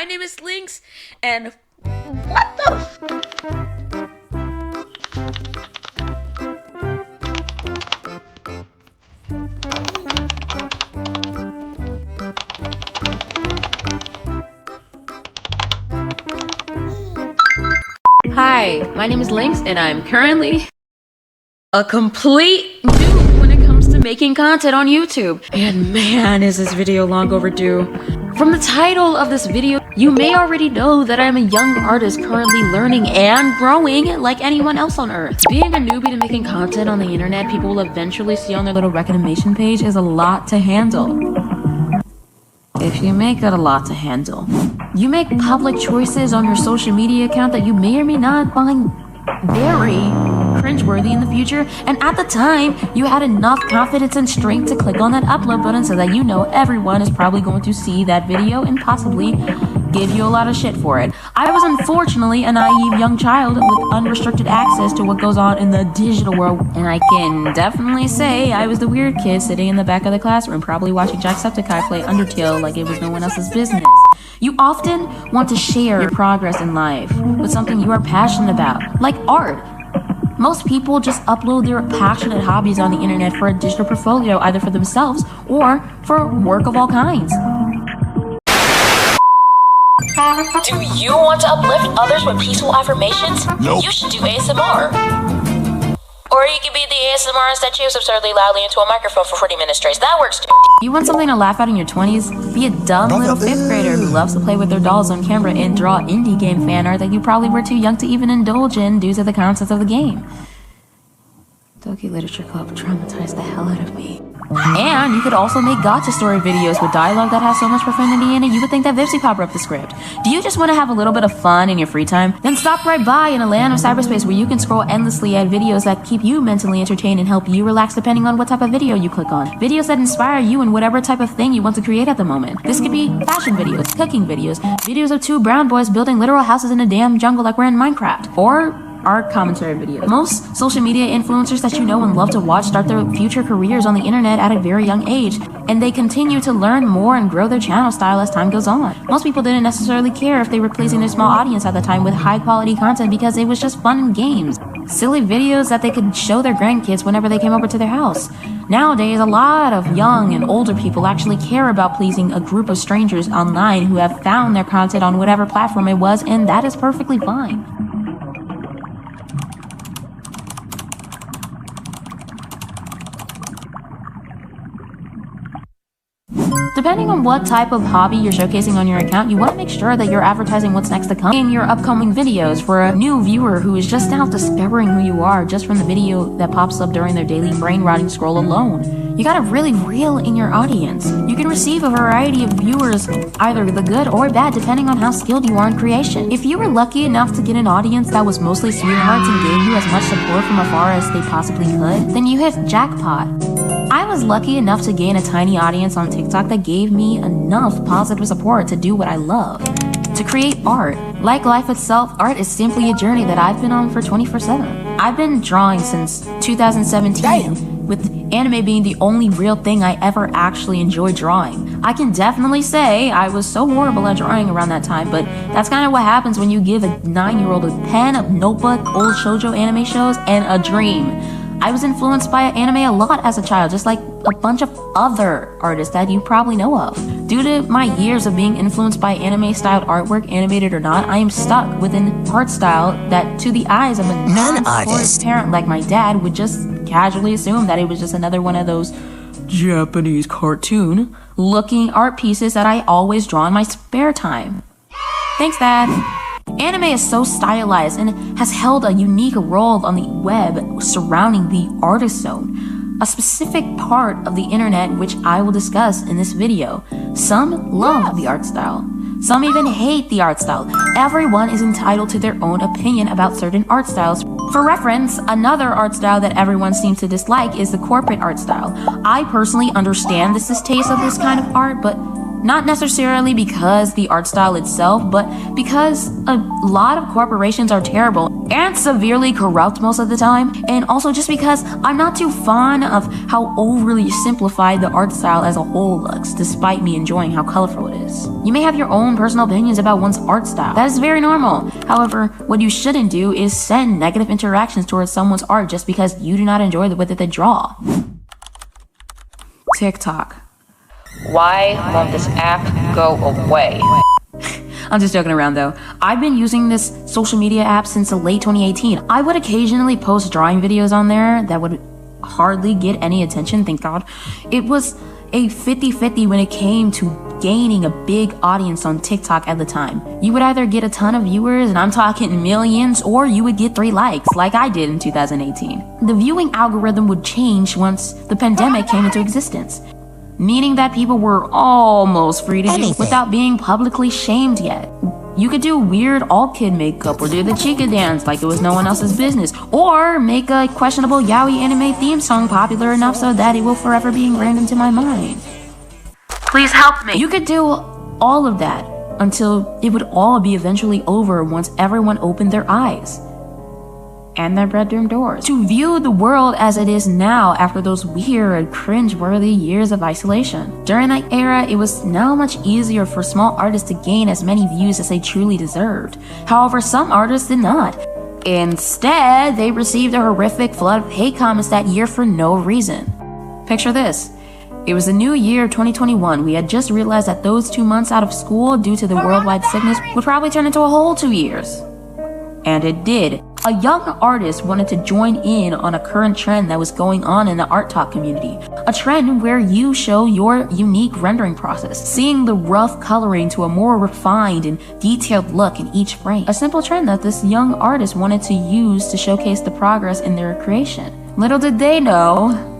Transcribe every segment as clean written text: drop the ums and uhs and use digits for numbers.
My name is Lynx, and what the f- Hi, my name is Lynx, and I'm currently a complete noob when it comes to making content on YouTube. And man, is this video long overdue. From the title of this video, you may already know that I'm a young artist currently learning and growing like anyone else on earth. Being a newbie to making content on the internet people will eventually see on their little recommendation page is a lot to handle. If you make it a lot to handle. You make public choices on your social media account that you may or may not find very cringeworthy in the future, and at the time you had enough confidence and strength to click on that upload button so that you know everyone is probably going to see that video and possibly give you a lot of shit for it. I was unfortunately a naive young child with unrestricted access to what goes on in the digital world, and I can definitely say I was the weird kid sitting in the back of the classroom probably watching Jacksepticeye play Undertale like it was no one else's business. You often want to share your progress in life with something you are passionate about, like art. Most people just upload their passionate hobbies on the internet for a digital portfolio, either for themselves or for work of all kinds. Do you want to uplift others with peaceful affirmations? Nope. You should do ASMR. Or you could be the ASMRist that chews absurdly loudly into a microphone for 40 minutes straight. That works too. You want something to laugh at in your 20s? Be a dumb little 5th grader who loves to play with their dolls on camera and draw indie game fan art that you probably were too young to even indulge in due to the concepts of the game. Doki Literature Club traumatized the hell out of me. And you could also make gotcha story videos with dialogue that has so much profanity in it you would think that VipsyPop wrote the script. Do you just want to have a little bit of fun in your free time? Then stop right by in a land of cyberspace where you can scroll endlessly at videos that keep you mentally entertained and help you relax depending on what type of video you click on. Videos that inspire you in whatever type of thing you want to create at the moment. This could be fashion videos, cooking videos, videos of two brown boys building literal houses in a damn jungle like we're in Minecraft, or art commentary videos. Most social media influencers that you know and love to watch start their future careers on the internet at a very young age, and they continue to learn more and grow their channel style as time goes on. Most people didn't necessarily care if they were pleasing their small audience at the time with high quality content because it was just fun and games. Silly videos that they could show their grandkids whenever they came over to their house. Nowadays, a lot of young and older people actually care about pleasing a group of strangers online who have found their content on whatever platform it was, and that is perfectly fine. Depending on what type of hobby you're showcasing on your account, you want to make sure that you're advertising what's next to come in your upcoming videos for a new viewer who is just now discovering who you are just from the video that pops up during their daily brain-rotting scroll alone. You gotta really reel in your audience. You can receive a variety of viewers, either the good or bad, depending on how skilled you are in creation. If you were lucky enough to get an audience that was mostly sweethearts and gave you as much support from afar as they possibly could, then you hit jackpot. I was lucky enough to gain a tiny audience on TikTok that gave me enough positive support to do what I love, to create art. Like life itself, art is simply a journey that I've been on for 24/7. I've been drawing since 2017, with anime being the only real thing I ever actually enjoyed drawing. I can definitely say I was so horrible at drawing around that time, but that's kind of what happens when you give a 9-year-old a pen, a notebook, old shoujo anime shows, and a dream. I was influenced by anime a lot as a child, just like a bunch of other artists that you probably know of. Due to my years of being influenced by anime-styled artwork, animated or not, I am stuck with an art style that, to the eyes of a non-artist parent like my dad, would just casually assume that it was just another one of those Japanese cartoon-looking art pieces that I always draw in my spare time. Thanks, Dad. Anime is so stylized and has held a unique role on the web surrounding the artist zone, a specific part of the internet which I will discuss in this video. Some love the art style. Some even hate the art style. Everyone is entitled to their own opinion about certain art styles. For reference, another art style that everyone seems to dislike is the corporate art style. I personally understand the distaste of this kind of art, but Not necessarily because the art style itself, but because a lot of corporations are terrible and severely corrupt most of the time, and also just because I'm not too fond of how overly simplified the art style as a whole looks, despite me enjoying how colorful it is. You may have your own personal opinions about one's art style. That is very normal. However, what you shouldn't do is send negative interactions towards someone's art just because you do not enjoy the way that they draw. TikTok. Why won't this app go away? I'm just joking around though. I've been using this social media app since the late 2018. I would occasionally post drawing videos on there that would hardly get any attention, thank God. It was a 50-50 when it came to gaining a big audience on TikTok at the time. You would either get a ton of viewers, and I'm talking millions, or you would get 3 likes, like I did in 2018. The viewing algorithm would change once the pandemic came into existence, meaning that people were almost free to do without being publicly shamed yet. You could do weird all-kid makeup or do the chica dance like it was no one else's business, or make a questionable yaoi anime theme song popular enough so that it will forever be ingrained into my mind. Please help me. You could do all of that until it would all be eventually over once everyone opened their eyes and their bedroom doors to view the world as it is now after those weird, cringe-worthy years of isolation. During that era, it was now much easier for small artists to gain as many views as they truly deserved. However, some artists did not. Instead, they received a horrific flood of hate comments that year for no reason. Picture this. It was the new year 2021. We had just realized that those 2 months out of school due to the worldwide sickness would probably turn into a whole 2 years. And it did. A young artist wanted to join in on a current trend that was going on in the art talk community. A trend where you show your unique rendering process, seeing the rough coloring to a more refined and detailed look in each frame. A simple trend that this young artist wanted to use to showcase the progress in their creation. Little did they know,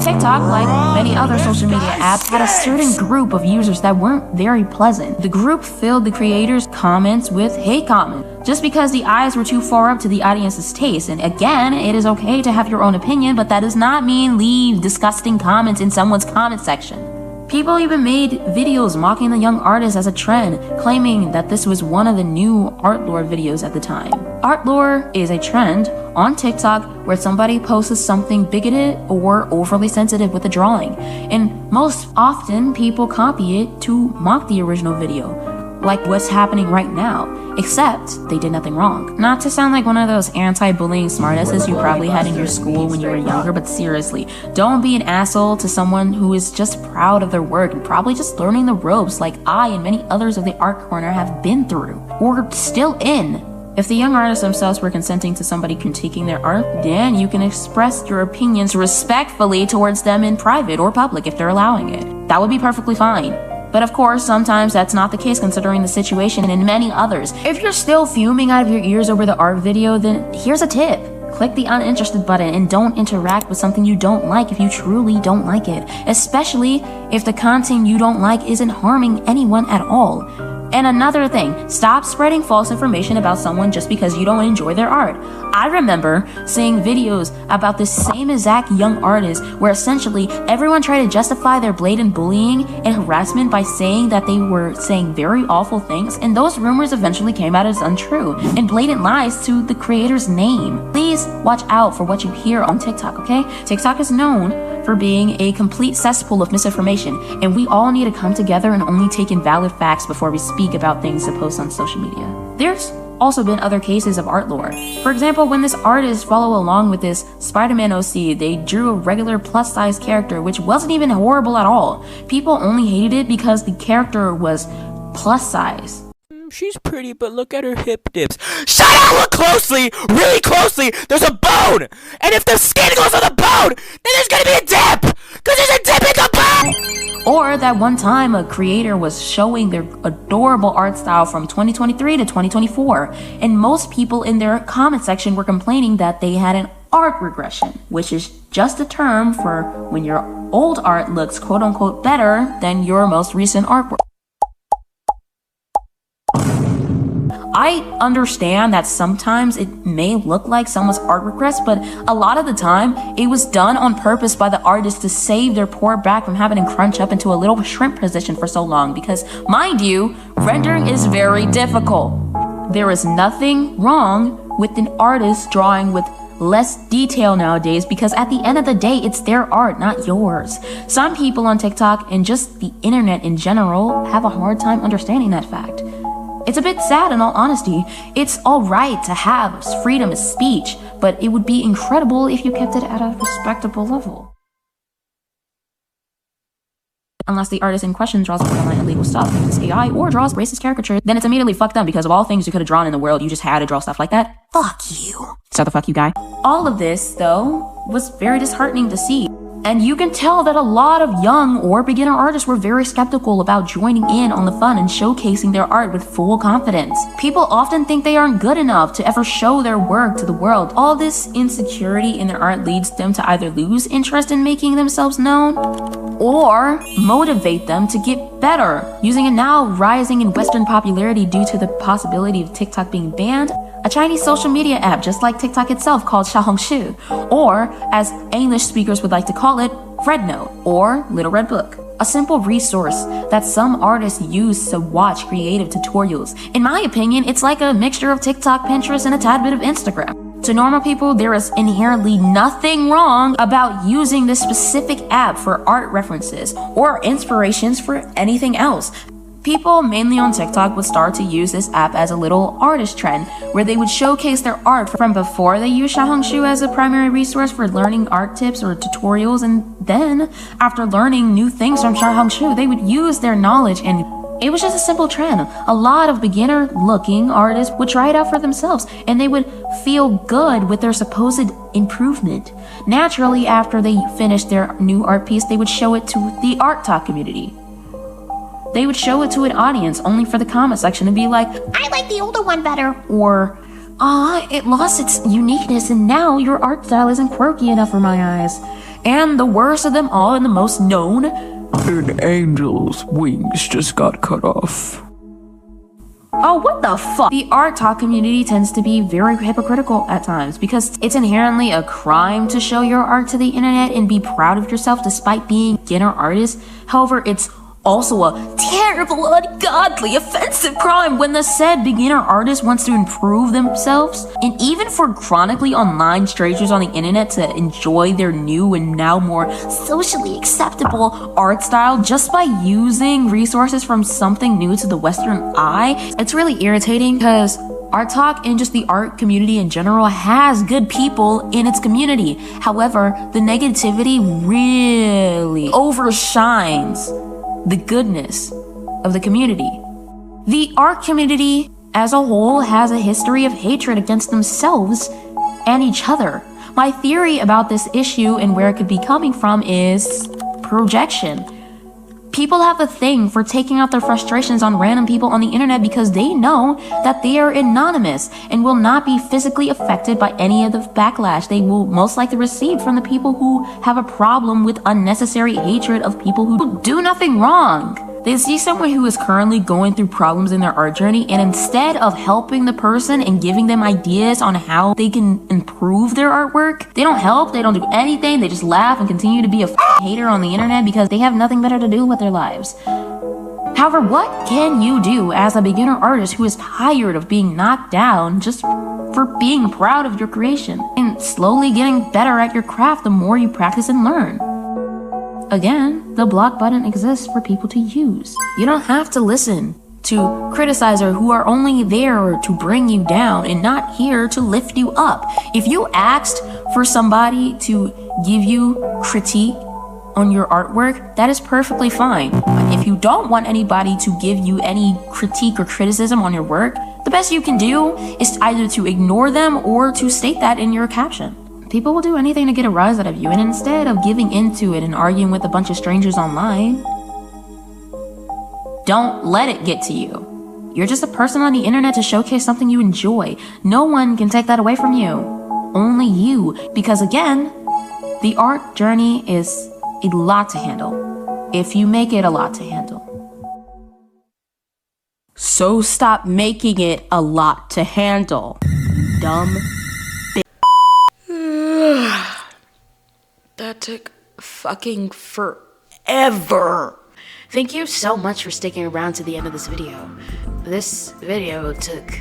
TikTok, like many other social media apps, had a certain group of users that weren't very pleasant. The group filled the creators' comments with hate comments, just because the eyes were too far up to the audience's taste. And again, it is okay to have your own opinion, but that does not mean leave disgusting comments in someone's comment section. People even made videos mocking the young artist as a trend, claiming that this was one of the new art lore videos at the time. Art lore is a trend on TikTok where somebody posts something bigoted or overly sensitive with a drawing, and most often people copy it to mock the original video, like what's happening right now, except they did nothing wrong. Not to sound like one of those anti-bullying smartasses you probably had in your school when you were younger, but seriously, don't be an asshole to someone who is just proud of their work and probably just learning the ropes like I and many others of the art corner have been through, or still in. If the young artists themselves were consenting to somebody critiquing their art, then you can express your opinions respectfully towards them in private or public if they're allowing it. That would be perfectly fine. But of course, sometimes that's not the case considering the situation and many others. If you're still fuming out of your ears over the art video, then here's a tip. Click the uninterested button and don't interact with something you don't like if you truly don't like it, especially if the content you don't like isn't harming anyone at all. And another thing, stop spreading false information about someone just because you don't enjoy their art. I remember seeing videos about this same exact young artist where essentially everyone tried to justify their blatant bullying and harassment by saying that they were saying very awful things, and those rumors eventually came out as untrue and blatant lies to the creator's name. Please watch out for what you hear on TikTok, okay? TikTok is known for being a complete cesspool of misinformation, and we all need to come together and only take in valid facts before we speak about things to post on social media. There's also been other cases of art lore. For example, when this artist followed along with this Spider-Man OC, they drew a regular plus-size character, which wasn't even horrible at all. People only hated it because the character was plus size. She's pretty, but look at her hip dips. Shut up! Look closely! Really closely! There's a bone! And if the skin goes on the bone, then there's gonna be a dip! Cause there's a dip in the bone! Or that one time a creator was showing their adorable art style from 2023 to 2024, and most people in their comment section were complaining that they had an art regression, which is just a term for when your old art looks quote-unquote better than your most recent artwork. I understand that sometimes it may look like someone's art regress, but a lot of the time, it was done on purpose by the artist to save their poor back from having to crunch up into a little shrimp position for so long, because, mind you, rendering is very difficult. There is nothing wrong with an artist drawing with less detail nowadays, because at the end of the day, it's their art, not yours. Some people on TikTok and just the internet in general have a hard time understanding that fact. It's a bit sad in all honesty. It's alright to have freedom of speech, but it would be incredible if you kept it at a respectable level. Unless the artist in question draws borderline illegal stuff, uses AI, or draws racist caricatures, then it's immediately fucked up, because of all things you could have drawn in the world, you just had to draw stuff like that. Fuck you. So the fuck you guy. All of this, though, was very disheartening to see. And you can tell that a lot of young or beginner artists were very skeptical about joining in on the fun and showcasing their art with full confidence. People often think they aren't good enough to ever show their work to the world. All this insecurity in their art leads them to either lose interest in making themselves known, or motivate them to get better. Using it now rising in Western popularity due to the possibility of TikTok being banned, a Chinese social media app just like TikTok itself called Xiaohongshu, or as English speakers would like to call it, Red Note or Little Red Book. A simple resource that some artists use to watch creative tutorials. In my opinion, it's like a mixture of TikTok, Pinterest, and a tad bit of Instagram. To normal people, there is inherently nothing wrong about using this specific app for art references or inspirations for anything else. People mainly on TikTok would start to use this app as a little artist trend, where they would showcase their art from before they used Xiaohongshu as a primary resource for learning art tips or tutorials, and then, after learning new things from Xiaohongshu, they would use their knowledge, and it was just a simple trend. A lot of beginner-looking artists would try it out for themselves, and they would feel good with their supposed improvement. Naturally, after they finished their new art piece, they would show it to the art talk community. They would show it to an audience only for the comment section to be like, I like the older one better, or, it lost its uniqueness and now your art style isn't quirky enough for my eyes. And the worst of them all and the most known, an angel's wings just got cut off. Oh, what the fuck? The art talk community tends to be very hypocritical at times, because it's inherently a crime to show your art to the internet and be proud of yourself despite being a beginner artist. However, it's also a terrible, ungodly, offensive crime when the said beginner artist wants to improve themselves. And even for chronically online strangers on the internet to enjoy their new and now more socially acceptable art style just by using resources from something new to the Western eye, it's really irritating, because Art Talk and just the art community in general has good people in its community. However, the negativity really overshines the goodness of the community. The art community as a whole has a history of hatred against themselves and each other. My theory about this issue and where it could be coming from is projection. People have a thing for taking out their frustrations on random people on the internet because they know that they are anonymous and will not be physically affected by any of the backlash they will most likely receive from the people who have a problem with unnecessary hatred of people who do nothing wrong. They see someone who is currently going through problems in their art journey, and instead of helping the person and giving them ideas on how they can improve their artwork, they don't help, they don't do anything, they just laugh and continue to be a hater on the internet because they have nothing better to do with their lives. However, what can you do as a beginner artist who is tired of being knocked down just for being proud of your creation and slowly getting better at your craft the more you practice and learn? Again, the block button exists for people to use. You don't have to listen to criticizers who are only there to bring you down and not here to lift you up. If you asked for somebody to give you critique on your artwork, that is perfectly fine. But if you don't want anybody to give you any critique or criticism on your work, the best you can do is either to ignore them or to state that in your caption. People will do anything to get a rise out of you, and instead of giving into it and arguing with a bunch of strangers online, don't let it get to you. You're just a person on the internet to showcase something you enjoy. No one can take that away from you. Only you. Because again, the art journey is a lot to handle, if you make it a lot to handle. So stop making it a lot to handle. Dumb. That took fucking forever. Thank you so much for sticking around to the end of this video. This video took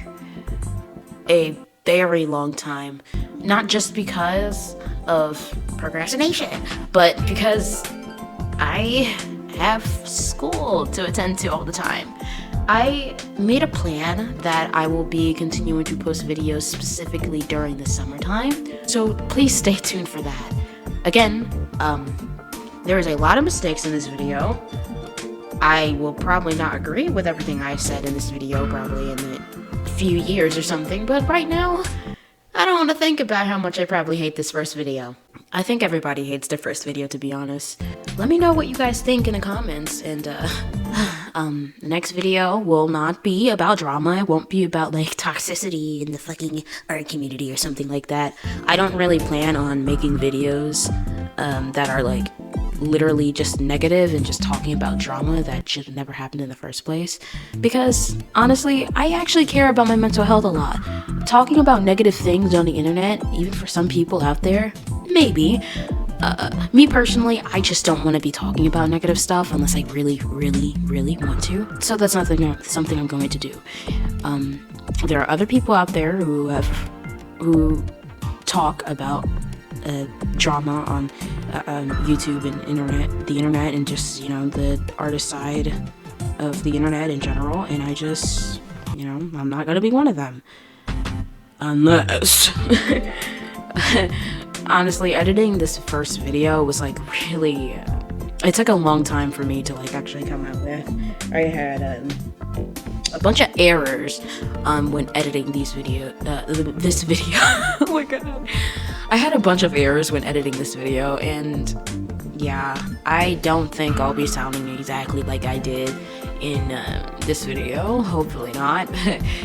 a very long time, not just because of procrastination, but because I have school to attend to all the time. I made a plan that I will be continuing to post videos specifically during the summertime, so please stay tuned for that. Again, there is a lot of mistakes in this video. I will probably not agree with everything I said in this video probably in a few years or something, but right now, I don't want to think about how much I probably hate this first video. I think everybody hates their first video, to be honest. Let me know what you guys think in the comments, and the next video will not be about drama. It won't be about like toxicity in the fucking art community or something like that. I don't really plan on making videos that are like literally just negative and just talking about drama that should have never happened in the first place, because honestly, I actually care about my mental health a lot. Talking about negative things on the internet, even for some people out there, maybe. Me personally, I just don't want to be talking about negative stuff unless I really want to. So that's not something I'm going to do. There are other people out there who talk about drama on YouTube and the internet, and just, you know, the artist side of the internet in general, and I just, you know, I'm not gonna be one of them. Unless honestly, editing this first video was like really it took a long time for me to like actually come out with. I had a bunch of errors when editing this video. Oh my god. I had a bunch of errors when editing this video, and yeah, I don't think I'll be sounding exactly like I did in this video. Hopefully not.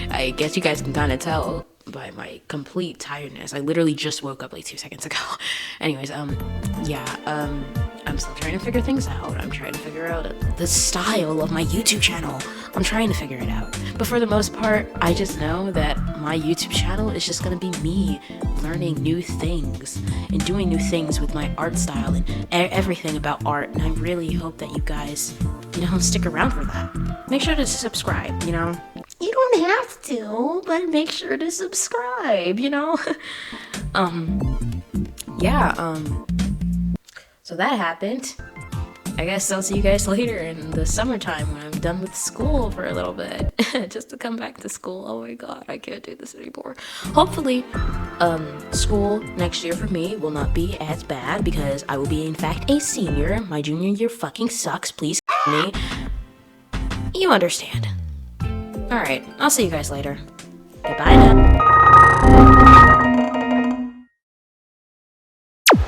I guess you guys can kind of tell by my complete tiredness. I literally just woke up like 2 seconds ago. Anyways, yeah, I'm still trying to figure things out. I'm trying to figure out the style of my YouTube channel. I'm trying to figure it out. But for the most part, I just know that my YouTube channel is just gonna be me learning new things and doing new things with my art style and everything about art. And I really hope that you guys, you know, stick around for that. Make sure to subscribe, you know. You don't have to, but make sure to subscribe, you know. Yeah, so that happened. I guess I'll see you guys later in the summertime when I'm done with school for a little bit. Just to come back to school. Oh my god, I can't do this anymore. Hopefully, school next year for me will not be as bad, because I will be in fact a senior. My junior year fucking sucks, please me. You understand. Alright, I'll see you guys later. Goodbye now.